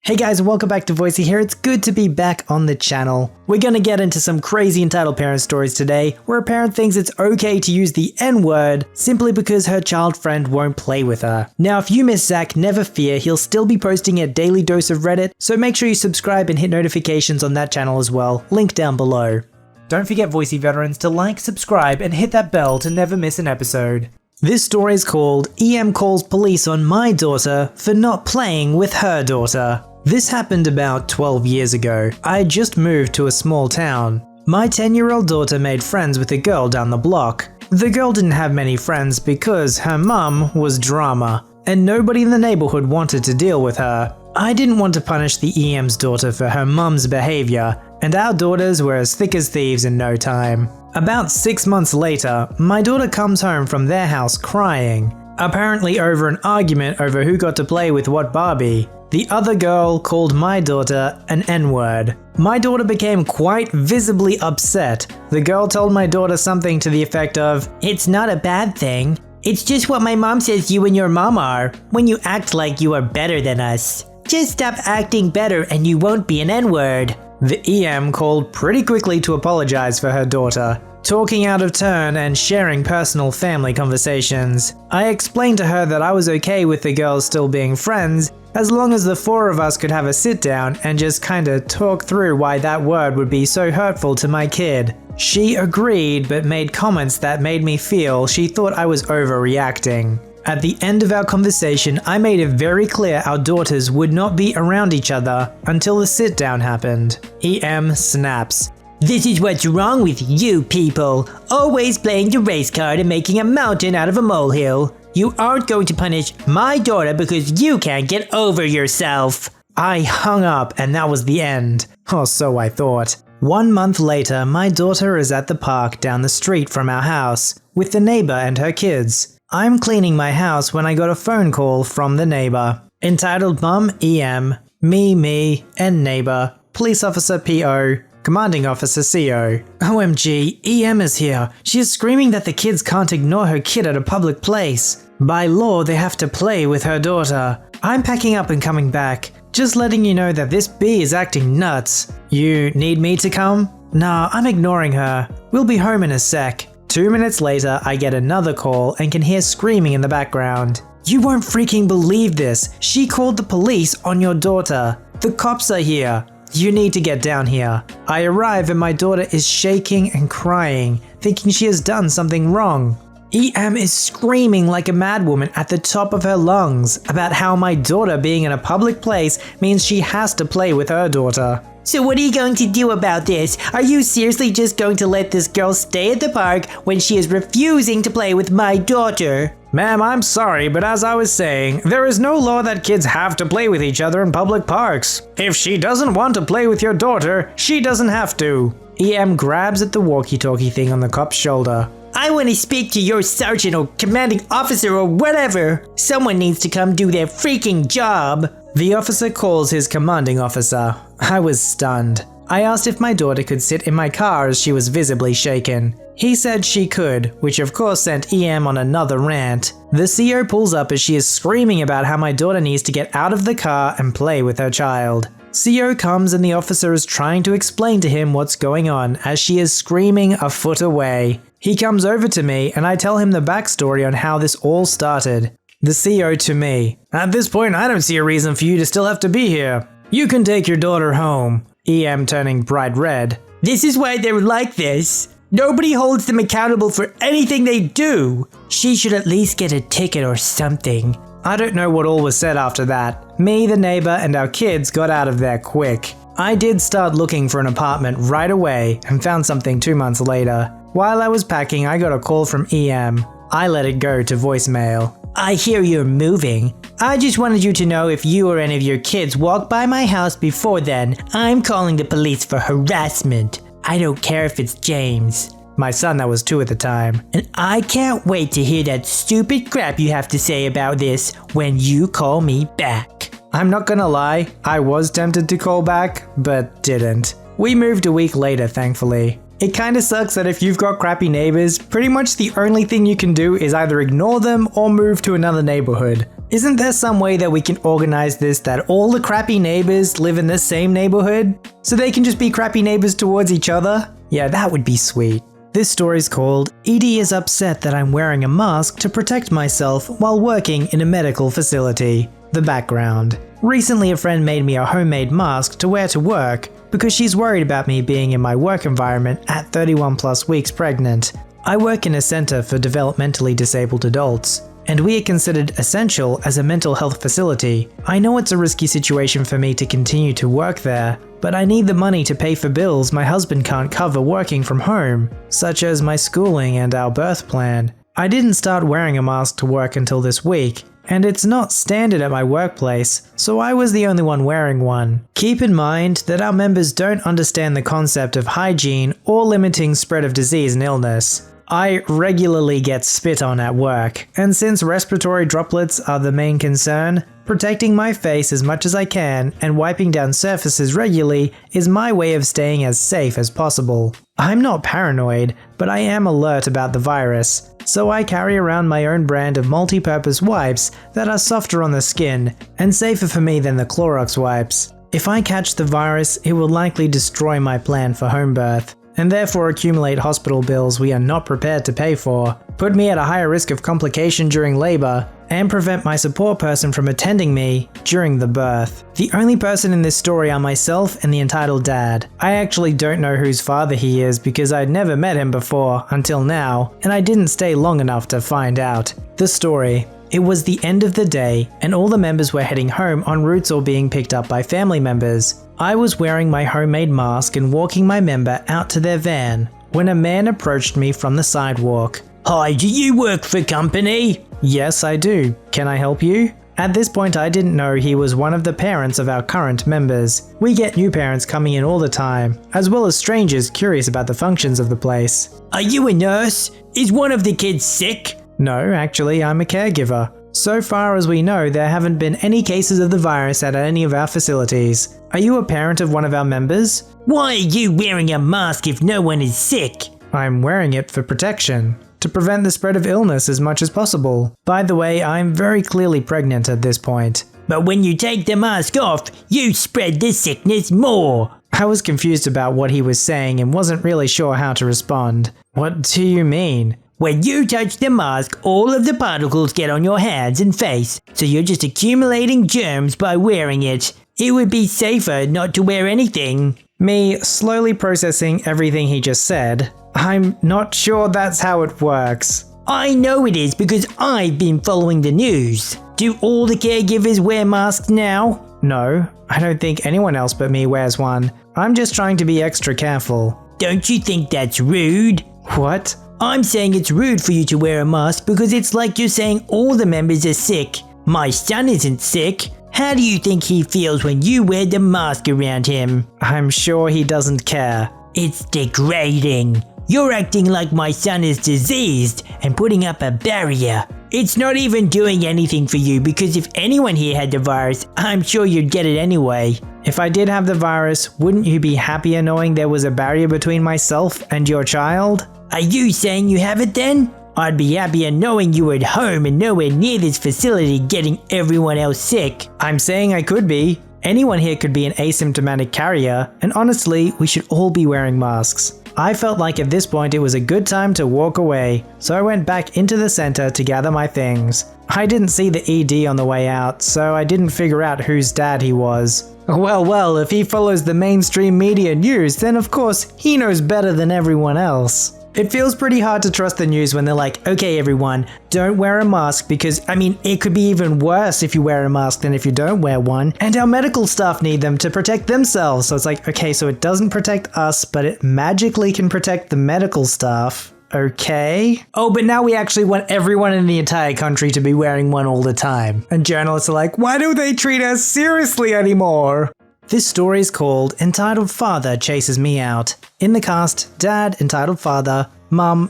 Hey guys, welcome back to VoiceyHere. It's good to be back on the channel. We're gonna get into some crazy entitled parent stories today, where a parent thinks it's okay to use the N-word simply because her child friend won't play with her. Now, if you miss Zach, never fear, he'll still be posting a daily dose of Reddit, so make sure you subscribe and hit notifications on that channel as well, link down below. Don't forget, Voicey veterans, to like, subscribe, and hit that bell to never miss an episode. This story is called EM Calls Police on My Daughter for Not Playing with Her Daughter. This happened about 12 years ago. I had just moved to a small town. My 10-year-old daughter made friends with a girl down the block. The girl didn't have many friends because her mum was drama, and nobody in the neighborhood wanted to deal with her. I didn't want to punish the EM's daughter for her mum's behavior, and our daughters were as thick as thieves in no time. About 6 months later, my daughter comes home from their house crying, apparently over an argument over who got to play with what Barbie. The other girl called my daughter an N-word. My daughter became quite visibly upset. The girl told my daughter something to the effect of, "It's not a bad thing. It's just what my mom says you and your mom are, when you act like you are better than us. Just stop acting better and you won't be an N-word." The EM called pretty quickly to apologize for her daughter, talking out of turn and sharing personal family conversations. I explained to her that I was okay with the girls still being friends, as long as the four of us could have a sit down and just kinda talk through why that word would be so hurtful to my kid. She agreed, but made comments that made me feel she thought I was overreacting. At the end of our conversation, I made it very clear our daughters would not be around each other until the sit down happened. EM snaps. "This is what's wrong with you people, always playing the race card and making a mountain out of a molehill. You aren't going to punish my daughter because you can't get over yourself." I hung up and that was the end. Or so I thought. 1 month later, my daughter is at the park down the street from our house with the neighbor and her kids. I'm cleaning my house when I got a phone call from the neighbor. Entitled Mum EM, me, and neighbor, police officer PO, commanding officer CO. "OMG, EM is here. She is screaming that the kids can't ignore her kid at a public place. By law, they have to play with her daughter. I'm packing up and coming back. Just letting you know that this bee is acting nuts. You need me to come?" "Nah, I'm ignoring her. We'll be home in a sec." 2 minutes later, I get another call and can hear screaming in the background. "You won't freaking believe this. She called the police on your daughter. The cops are here. You need to get down here." I arrive and my daughter is shaking and crying, thinking she has done something wrong. EM is screaming like a madwoman at the top of her lungs about how my daughter being in a public place means she has to play with her daughter. "So what are you going to do about this? Are you seriously just going to let this girl stay at the park when she is refusing to play with my daughter?" "Ma'am, I'm sorry, but as I was saying, there is no law that kids have to play with each other in public parks. If she doesn't want to play with your daughter, she doesn't have to." EM grabs at the walkie-talkie thing on the cop's shoulder. "I want to speak to your sergeant or commanding officer or whatever. Someone needs to come do their freaking job." The officer calls his commanding officer. I was stunned. I asked if my daughter could sit in my car as she was visibly shaken. He said she could, which of course sent EM on another rant. The CO pulls up as she is screaming about how my daughter needs to get out of the car and play with her child. CO comes and the officer is trying to explain to him what's going on as she is screaming a foot away. He comes over to me and I tell him the backstory on how this all started. The CO to me. "At this point, I don't see a reason for you to still have to be here. You can take your daughter home." EM turning bright red. "This is why they're like this. Nobody holds them accountable for anything they do. She should at least get a ticket or something." I don't know what all was said after that. Me, the neighbor, and our kids got out of there quick. I did start looking for an apartment right away and found something 2 months later. While I was packing, I got a call from EM. I let it go to voicemail. "I hear you're moving. I just wanted you to know if you or any of your kids walk by my house before then, I'm calling the police for harassment. I don't care if it's James." My son that was 2 at the time. "And I can't wait to hear that stupid crap you have to say about this when you call me back." I'm not gonna lie, I was tempted to call back, but didn't. We moved a week later, thankfully. It kinda sucks that if you've got crappy neighbors, pretty much the only thing you can do is either ignore them or move to another neighborhood. Isn't there some way that we can organize this that all the crappy neighbors live in the same neighborhood? So they can just be crappy neighbors towards each other? Yeah, that would be sweet. This story is called Edie is upset that I'm wearing a mask to protect myself while working in a medical facility. The background. Recently a friend made me a homemade mask to wear to work because she's worried about me being in my work environment at 31 plus weeks pregnant. I work in a center for developmentally disabled adults, and we are considered essential as a mental health facility. I know it's a risky situation for me to continue to work there, but I need the money to pay for bills my husband can't cover working from home, such as my schooling and our birth plan. I didn't start wearing a mask to work until this week, and it's not standard at my workplace, so I was the only one wearing one. Keep in mind that our members don't understand the concept of hygiene or limiting spread of disease and illness. I regularly get spit on at work, and since respiratory droplets are the main concern, protecting my face as much as I can and wiping down surfaces regularly is my way of staying as safe as possible. I'm not paranoid, but I am alert about the virus, so I carry around my own brand of multi-purpose wipes that are softer on the skin and safer for me than the Clorox wipes. If I catch the virus, it will likely destroy my plan for home birth, and therefore accumulate hospital bills we are not prepared to pay for, put me at a higher risk of complication during labor, and prevent my support person from attending me during the birth. The only person in this story are myself and the entitled dad. I actually don't know whose father he is because I'd never met him before until now, and I didn't stay long enough to find out. The story. It was the end of the day, and all the members were heading home en route or being picked up by family members. I was wearing my homemade mask and walking my member out to their van when a man approached me from the sidewalk. "Hi, do you work for company?" "Yes, I do. Can I help you?" At this point, I didn't know he was one of the parents of our current members. We get new parents coming in all the time, as well as strangers curious about the functions of the place. "Are you a nurse? Is one of the kids sick?" No, actually, I'm a caregiver. So far as we know, there haven't been any cases of the virus at any of our facilities. Are you a parent of one of our members? "Why are you wearing a mask if no one is sick?" I'm wearing it for protection, to prevent the spread of illness as much as possible. By the way, I'm very clearly pregnant at this point. "But when you take the mask off, you spread the sickness more." I was confused about what he was saying and wasn't really sure how to respond. What do you mean? "When you touch the mask, all of the particles get on your hands and face, so you're just accumulating germs by wearing it. It would be safer not to wear anything." Me slowly processing everything he just said. I'm not sure that's how it works. "I know it is because I've been following the news. Do all the caregivers wear masks now?" No, I don't think anyone else but me wears one. I'm just trying to be extra careful. "Don't you think that's rude?" What? "I'm saying it's rude for you to wear a mask because it's like you're saying all the members are sick. My son isn't sick. How do you think he feels when you wear the mask around him?" I'm sure he doesn't care. "It's degrading. You're acting like my son is diseased and putting up a barrier. It's not even doing anything for you because if anyone here had the virus, I'm sure you'd get it anyway." If I did have the virus, wouldn't you be happier knowing there was a barrier between myself and your child? "Are you saying you have it then? I'd be happier knowing you were at home and nowhere near this facility getting everyone else sick." I'm saying I could be. Anyone here could be an asymptomatic carrier, and honestly, we should all be wearing masks. I felt like at this point it was a good time to walk away, so I went back into the center to gather my things. I didn't see the ED on the way out, so I didn't figure out whose dad he was. Well, if he follows the mainstream media news, then of course he knows better than everyone else. It feels pretty hard to trust the news when they're like, "Okay everyone, don't wear a mask because, it could be even worse if you wear a mask than if you don't wear one, and our medical staff need them to protect themselves." So it's like, okay, so it doesn't protect us, but it magically can protect the medical staff. Okay. Oh, but now we actually want everyone in the entire country to be wearing one all the time. And journalists are like, why don't they treat us seriously anymore? This story is called Entitled Father Chases Me Out. In the cast, Dad, entitled Father, Mum,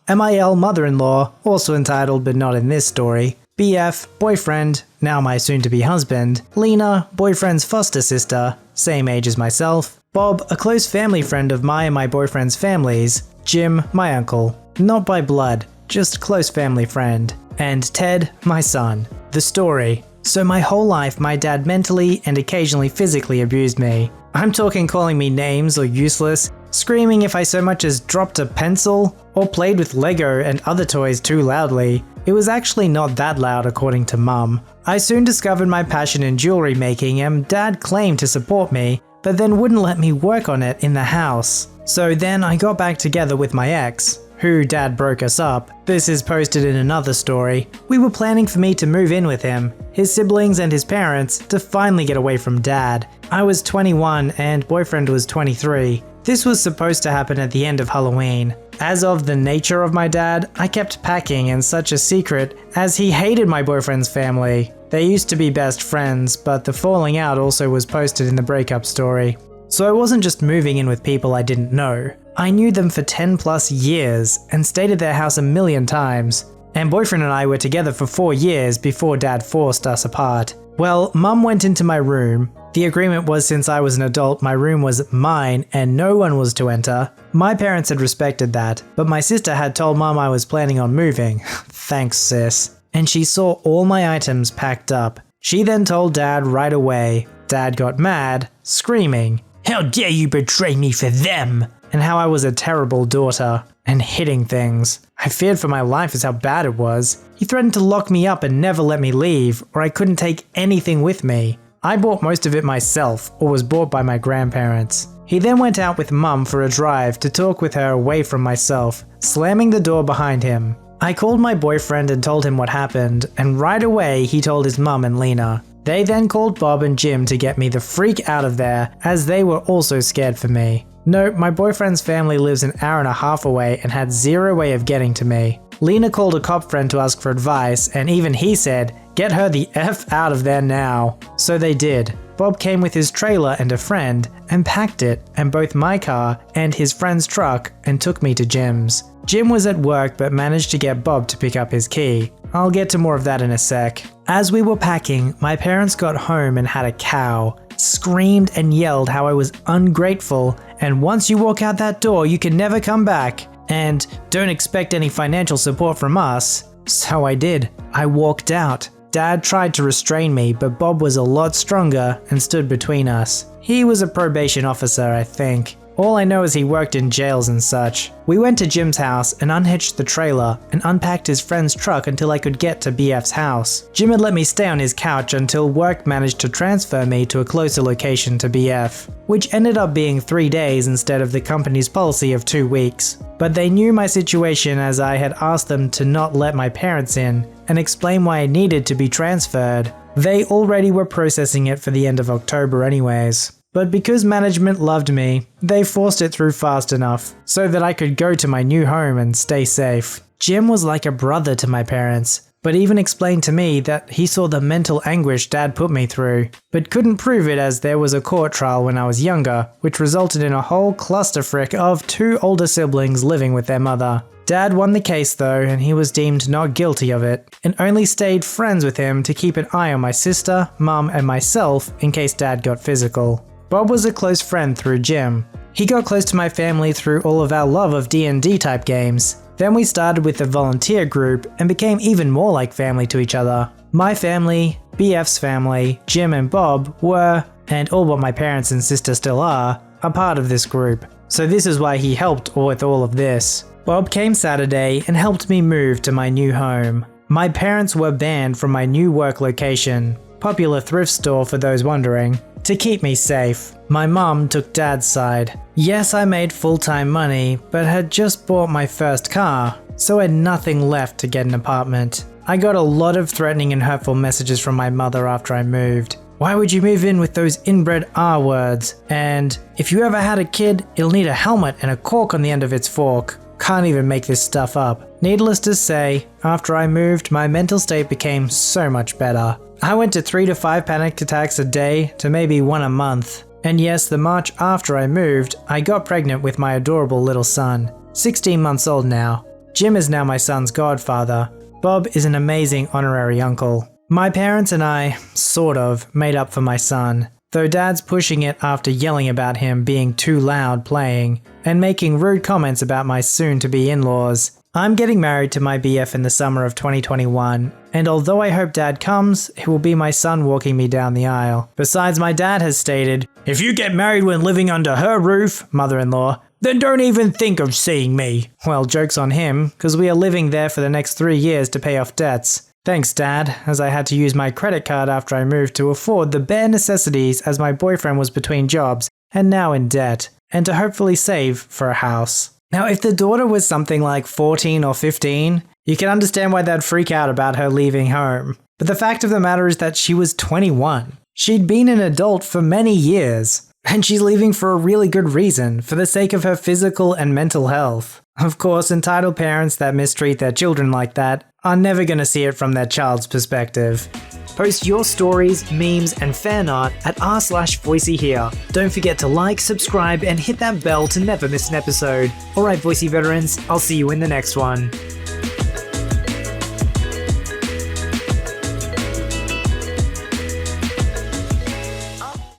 MIL, Mother-in-law, also entitled but not in this story, BF, Boyfriend, now my soon-to-be husband, Lena, Boyfriend's foster sister, same age as myself, Bob, a close family friend of my and my boyfriend's families, Jim, my uncle, not by blood, just close family friend, and Ted, my son. The story. So my whole life, my dad mentally and occasionally physically abused me. I'm talking calling me names or useless, screaming if I so much as dropped a pencil, or played with Lego and other toys too loudly. It was actually not that loud according to Mum. I soon discovered my passion in jewelry making and Dad claimed to support me, but then wouldn't let me work on it in the house. So then I got back together with my ex, who Dad broke us up. This is posted in another story. We were planning for me to move in with him, his siblings and his parents, to finally get away from Dad. I was 21 and boyfriend was 23. This was supposed to happen at the end of Halloween. As of the nature of my dad, I kept packing in such a secret as he hated my boyfriend's family. They used to be best friends, but the falling out also was posted in the breakup story. So I wasn't just moving in with people I didn't know. I knew them for 10 plus years and stayed at their house a million times. And boyfriend and I were together for 4 years before Dad forced us apart. Well, Mum went into my room. The agreement was since I was an adult, my room was mine and no one was to enter. My parents had respected that, but my sister had told Mum I was planning on moving. Thanks, sis. And she saw all my items packed up. She then told Dad right away. Dad got mad, screaming, "How dare you betray me for them?" and how I was a terrible daughter, and hitting things. I feared for my life is how bad it was. He threatened to lock me up and never let me leave, or I couldn't take anything with me. I bought most of it myself, or was bought by my grandparents. He then went out with Mum for a drive to talk with her away from myself, slamming the door behind him. I called my boyfriend and told him what happened, and right away he told his mum and Lena. They then called Bob and Jim to get me the freak out of there, as they were also scared for me. No, my boyfriend's family lives an hour and a half away and had zero way of getting to me. Lena called a cop friend to ask for advice, and even he said, "Get her the F out of there now." So they did. Bob came with his trailer and a friend, and packed it, and both my car and his friend's truck, and took me to Jim's. Jim was at work but managed to get Bob to pick up his key. I'll get to more of that in a sec. As we were packing, my parents got home and had a cow, screamed and yelled how I was ungrateful, and once you walk out that door you can never come back, and don't expect any financial support from us. So I did. I walked out. Dad tried to restrain me, but Bob was a lot stronger and stood between us. He was a probation officer, I think. All I know is he worked in jails and such. We went to Jim's house and unhitched the trailer and unpacked his friend's truck until I could get to BF's house. Jim had let me stay on his couch until work managed to transfer me to a closer location to BF, which ended up being 3 days instead of the company's policy of 2 weeks. But they knew my situation as I had asked them to not let my parents in and explain why I needed to be transferred. They already were processing it for the end of October anyways. But because management loved me, they forced it through fast enough so that I could go to my new home and stay safe. Jim was like a brother to my parents, but even explained to me that he saw the mental anguish Dad put me through, but couldn't prove it as there was a court trial when I was younger, which resulted in a whole clusterfrick of 2 older siblings living with their mother. Dad won the case though, and he was deemed not guilty of it, and only stayed friends with him to keep an eye on my sister, Mum, and myself in case Dad got physical. Bob was a close friend through Jim. He got close to my family through all of our love of D&D type games. Then we started with a volunteer group and became even more like family to each other. My family, BF's family, Jim and Bob were, and all but my parents and sister still are, a part of this group. So this is why he helped with all of this. Bob came Saturday and helped me move to my new home. My parents were banned from my new work location, popular thrift store for those wondering, to keep me safe. My mum took Dad's side. Yes, I made full-time money, but had just bought my first car, so I had nothing left to get an apartment. I got a lot of threatening and hurtful messages from my mother after I moved. Why would you move in with those inbred R words? And if you ever had a kid, it'll need a helmet and a cork on the end of its fork. Can't even make this stuff up. Needless to say, after I moved, my mental state became so much better. I went to 3 to 5 panic attacks a day to maybe 1 a month. And yes, the March after I moved, I got pregnant with my adorable little son, 16 months old now. Jim is now my son's godfather. Bob is an amazing honorary uncle. My parents and I, sort of, made up for my son, though Dad's pushing it after yelling about him being too loud playing, and making rude comments about my soon-to-be in-laws. I'm getting married to my BF in the summer of 2021, and although I hope dad comes, it will be my son walking me down the aisle. Besides, my dad has stated, "If you get married when living under her roof, mother-in-law, then don't even think of seeing me." Well, joke's on him, because we are living there for the next 3 years to pay off debts. Thanks, Dad, as I had to use my credit card after I moved to afford the bare necessities as my boyfriend was between jobs and now in debt, and to hopefully save for a house. Now, if the daughter was something like 14 or 15, you can understand why they'd freak out about her leaving home. But the fact of the matter is that she was 21. She'd been an adult for many years. And she's leaving for a really good reason, for the sake of her physical and mental health. Of course, entitled parents that mistreat their children like that are never going to see it from their child's perspective. Post your stories, memes, and fan art at r/VoiceyHere. Don't forget to like, subscribe, and hit that bell to never miss an episode. Alright, Voicey veterans, I'll see you in the next one.